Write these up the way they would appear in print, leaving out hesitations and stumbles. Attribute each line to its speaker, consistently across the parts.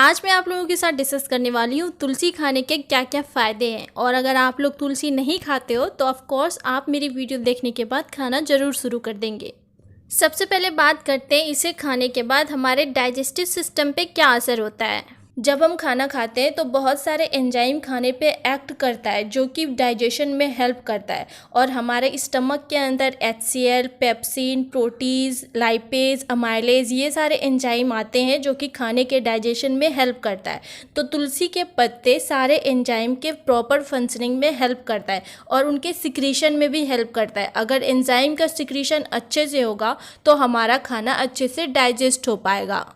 Speaker 1: आज मैं आप लोगों के साथ डिस्कस करने वाली हूँ तुलसी खाने के क्या क्या फ़ायदे हैं। और अगर आप लोग तुलसी नहीं खाते हो तो ऑफ कोर्स आप मेरी वीडियो देखने के बाद खाना ज़रूर शुरू कर देंगे। सबसे पहले बात करते हैं इसे खाने के बाद हमारे डाइजेस्टिव सिस्टम पे क्या असर होता है। जब हम खाना खाते हैं तो बहुत सारे एंजाइम खाने पे एक्ट करता है जो कि डाइजेशन में हेल्प करता है और हमारे स्टमक के अंदर HCl, pepsin, proteases, lipase, amylase ये सारे एंजाइम आते हैं जो कि खाने के डाइजेशन में हेल्प करता है। तो तुलसी के पत्ते सारे एंजाइम के प्रॉपर फंक्शनिंग में हेल्प करता है और उनके सिक्रीशन में भी हेल्प करता है। अगर एंजाइम का सिक्रीशन अच्छे से होगा तो हमारा खाना अच्छे से डाइजेस्ट हो पाएगा।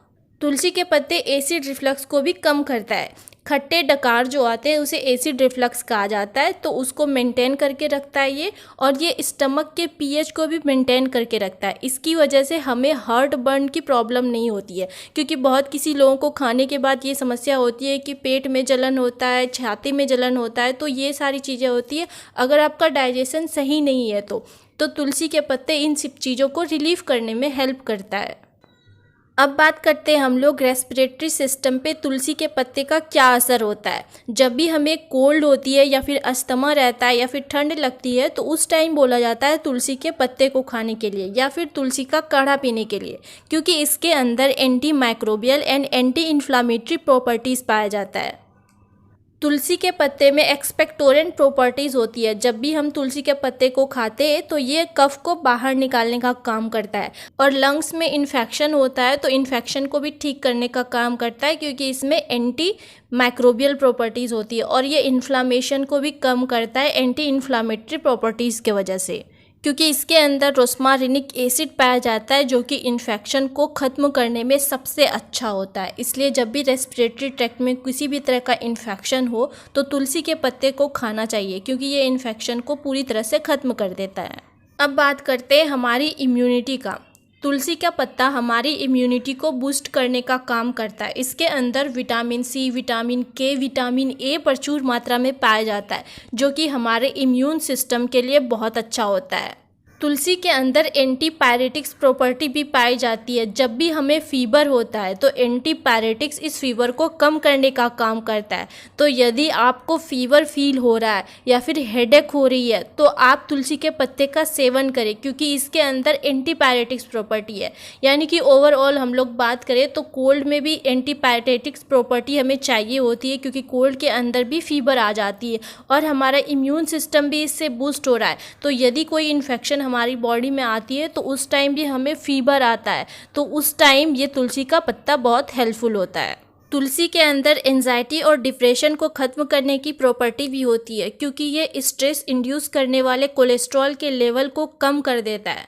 Speaker 1: तुलसी के पत्ते एसिड रिफ्लक्स को भी कम करता है। खट्टे डकार जो आते हैं उसे एसिड रिफ्लक्स कहा जाता है, तो उसको मेंटेन करके रखता है ये, और ये स्टमक के pH को भी मेंटेन करके रखता है। इसकी वजह से हमें हार्ट बर्न की प्रॉब्लम नहीं होती है, क्योंकि बहुत किसी लोगों को खाने के बाद ये समस्या होती है कि पेट में जलन होता है, छाती में जलन होता है, तो ये सारी चीज़ें होती है अगर आपका डाइजेशन सही नहीं है तो तुलसी के पत्ते इन सब चीज़ों को रिलीफ करने में हेल्प करता है। अब बात करते हैं हम लोग रेस्पिरेटरी सिस्टम पे तुलसी के पत्ते का क्या असर होता है। जब भी हमें कोल्ड होती है या फिर अस्थमा रहता है या फिर ठंड लगती है तो उस टाइम बोला जाता है तुलसी के पत्ते को खाने के लिए या फिर तुलसी का काढ़ा पीने के लिए, क्योंकि इसके अंदर anti microbial and anti inflammatory properties पाया जाता है। तुलसी के पत्ते में एक्सपेक्टोरेंट प्रॉपर्टीज़ होती है। जब भी हम तुलसी के पत्ते को खाते हैं तो ये कफ को बाहर निकालने का काम करता है, और लंग्स में इन्फेक्शन होता है तो इन्फेक्शन को भी ठीक करने का काम करता है, क्योंकि इसमें एंटी माइक्रोबियल प्रॉपर्टीज़ होती है, और ये इन्फ्लामेशन को भी कम करता है एंटी इन्फ्लामेटरी प्रॉपर्टीज़ के वजह से, क्योंकि इसके अंदर रोस्मारिनिक एसिड पाया जाता है जो कि इन्फेक्शन को ख़त्म करने में सबसे अच्छा होता है। इसलिए जब भी रेस्पिरेटरी ट्रैक्ट में किसी भी तरह का इन्फेक्शन हो तो तुलसी के पत्ते को खाना चाहिए, क्योंकि ये इन्फेक्शन को पूरी तरह से ख़त्म कर देता है। अब बात करते हैं हमारी इम्यूनिटी का। तुलसी का पत्ता हमारी इम्यूनिटी को बूस्ट करने का काम करता है। इसके अंदर विटामिन सी, विटामिन के, विटामिन ए प्रचुर मात्रा में पाया जाता है, जो कि हमारे इम्यून सिस्टम के लिए बहुत अच्छा होता है। तुलसी के अंदर एंटीपायरेटिक्स प्रॉपर्टी भी पाई जाती है। जब भी हमें फीवर होता है तो एंटीपायरेटिक्स इस फीवर को कम करने का काम करता है। तो यदि आपको फीवर फील हो रहा है या फिर हेडेक हो रही है तो आप तुलसी के पत्ते का सेवन करें, क्योंकि इसके अंदर एंटीपायरेटिक्स प्रॉपर्टी है। यानी कि ओवरऑल हम लोग बात करें तो कोल्ड में भी एंटीपायरेटिक्स प्रॉपर्टी हमें चाहिए होती है, क्योंकि कोल्ड के अंदर भी फीवर आ जाती है और हमारा इम्यून सिस्टम भी इससे बूस्ट हो रहा है। तो यदि कोई इन्फेक्शन हमारी बॉडी में आती है तो उस टाइम भी हमें फीवर आता है, तो उस टाइम ये तुलसी का पत्ता बहुत हेल्पफुल होता है। तुलसी के अंदर एंजाइटी और डिप्रेशन को ख़त्म करने की प्रॉपर्टी भी होती है, क्योंकि ये स्ट्रेस इंड्यूस करने वाले कोलेस्ट्रॉल के लेवल को कम कर देता है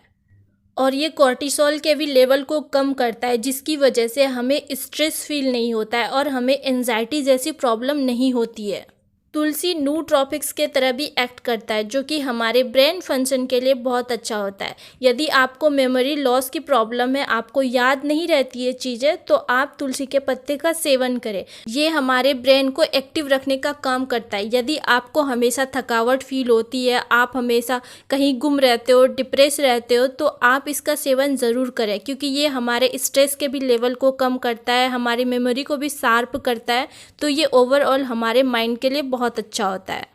Speaker 1: और ये कॉर्टिसोल के भी लेवल को कम करता है, जिसकी वजह से हमें स्ट्रेस फील नहीं होता है और हमें एंजाइटी जैसी प्रॉब्लम नहीं होती है। तुलसी नूट्रॉपिक्स के तरह भी एक्ट करता है, जो कि हमारे ब्रेन फंक्शन के लिए बहुत अच्छा होता है। यदि आपको मेमोरी लॉस की प्रॉब्लम है, आपको याद नहीं रहती है चीज़ें, तो आप तुलसी के पत्ते का सेवन करें। ये हमारे ब्रेन को एक्टिव रखने का काम करता है। यदि आपको हमेशा थकावट फील होती है, आप हमेशा कहीं गुम रहते हो, डिप्रेस रहते हो, तो आप इसका सेवन ज़रूर करें, क्योंकि ये हमारे स्ट्रेस के भी लेवल को कम करता है, हमारी मेमोरी को भी शार्प करता है। तो ये ओवरऑल हमारे माइंड के लिए बहुत अच्छा होता है।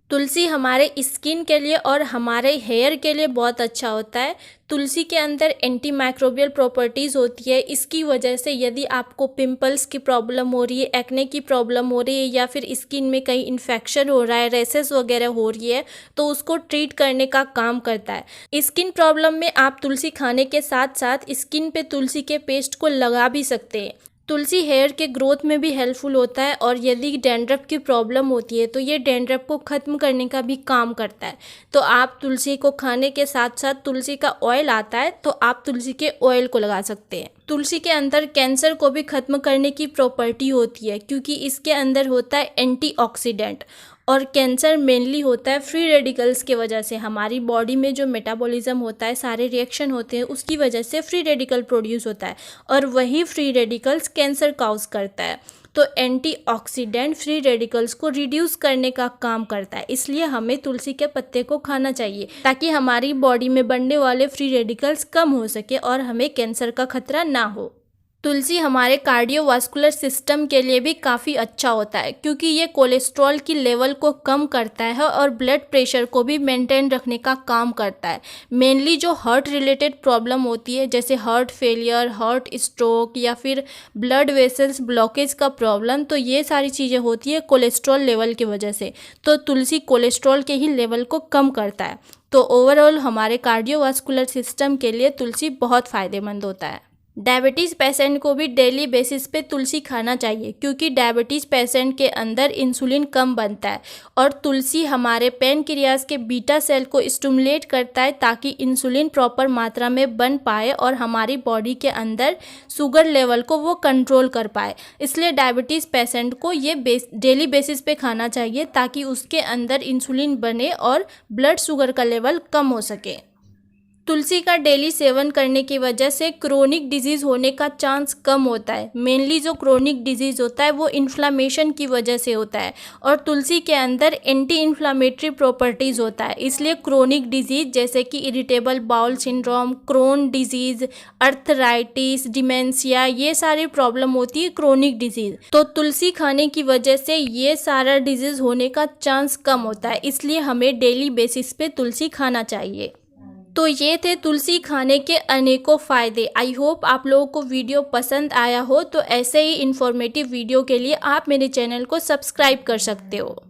Speaker 1: तुलसी हमारे स्किन के लिए और हमारे हेयर के लिए बहुत अच्छा होता है। तुलसी के अंदर एंटी माइक्रोबियल प्रॉपर्टीज़ होती है। इसकी वजह से यदि आपको पिंपल्स की प्रॉब्लम हो रही है, एक्ने की प्रॉब्लम हो रही है या फिर स्किन में कहीं इन्फेक्शन हो रहा है, रेसेस वगैरह हो रही है, तो उसको ट्रीट करने का काम करता है। स्किन प्रॉब्लम में आप तुलसी खाने के साथ साथ स्किन पे तुलसी के पेस्ट को लगा भी सकते हैं। तुलसी हेयर के ग्रोथ में भी हेल्पफुल होता है, और यदि डैंड्रफ की प्रॉब्लम होती है तो ये डैंड्रफ को ख़त्म करने का भी काम करता है। तो आप तुलसी को खाने के साथ साथ तुलसी का ऑयल आता है तो आप तुलसी के ऑयल को लगा सकते हैं। तुलसी के अंदर कैंसर को भी ख़त्म करने की प्रॉपर्टी होती है, क्योंकि इसके अंदर होता है एंटीऑक्सीडेंट, और कैंसर मेनली होता है फ्री रेडिकल्स की वजह से। हमारी बॉडी में जो मेटाबॉलिज्म होता है, सारे रिएक्शन होते हैं, उसकी वजह से फ्री रेडिकल प्रोड्यूस होता है, और वही फ्री रेडिकल्स कैंसर काउज करता है। तो एंटीऑक्सीडेंट फ्री रेडिकल्स को रिड्यूस करने का काम करता है। इसलिए हमें तुलसी के पत्ते को खाना चाहिए, ताकि हमारी बॉडी में बनने वाले फ्री रेडिकल्स कम हो सके और हमें कैंसर का खतरा ना हो। तुलसी हमारे कार्डियोवास्कुलर सिस्टम के लिए भी काफ़ी अच्छा होता है, क्योंकि ये कोलेस्ट्रॉल की लेवल को कम करता है और ब्लड प्रेशर को भी मेंटेन रखने का काम करता है। मेनली जो हार्ट रिलेटेड प्रॉब्लम होती है, जैसे हार्ट फेलियर, हार्ट स्ट्रोक या फिर ब्लड वेसल्स ब्लॉकेज का प्रॉब्लम, तो ये सारी चीज़ें होती है कोलेस्ट्रॉल लेवल की वजह से। तो तुलसी कोलेस्ट्रॉल के ही लेवल को कम करता है। तो ओवरऑल हमारे कार्डियोवास्कुलर सिस्टम के लिए तुलसी बहुत फ़ायदेमंद होता है। डायबिटीज़ पेशेंट को भी डेली बेसिस पे तुलसी खाना चाहिए, क्योंकि डायबिटीज़ पेशेंट के अंदर इंसुलिन कम बनता है और तुलसी हमारे पैनक्रियाज के बीटा सेल को स्टिमुलेट करता है ताकि इंसुलिन प्रॉपर मात्रा में बन पाए और हमारी बॉडी के अंदर शुगर लेवल को वो कंट्रोल कर पाए। इसलिए डायबिटीज़ पेशेंट को ये डेली बेसिस पे खाना चाहिए ताकि उसके अंदर इंसुलिन बने और ब्लड शुगर का लेवल कम हो सके। तुलसी का डेली सेवन करने की वजह से क्रोनिक डिजीज़ होने का चांस कम होता है। मेनली जो क्रोनिक डिजीज़ होता है वो इन्फ्लामेशन की वजह से होता है और तुलसी के अंदर एंटी इन्फ्लामेटरी प्रॉपर्टीज़ होता है। इसलिए क्रोनिक डिजीज़ जैसे कि irritable bowel syndrome, crown disease, arthritis, dementia, ये सारी प्रॉब्लम होती है क्रोनिक डिजीज़। तो तुलसी खाने की वजह से ये सारा डिजीज़ होने का चांस कम होता है, इसलिए हमें डेली बेसिस पे तुलसी खाना चाहिए। तो ये थे तुलसी खाने के अनेकों फ़ायदे। आई होप आप लोगों को वीडियो पसंद आया हो। तो ऐसे ही इन्फॉर्मेटिव वीडियो के लिए आप मेरे चैनल को सब्सक्राइब कर सकते हो।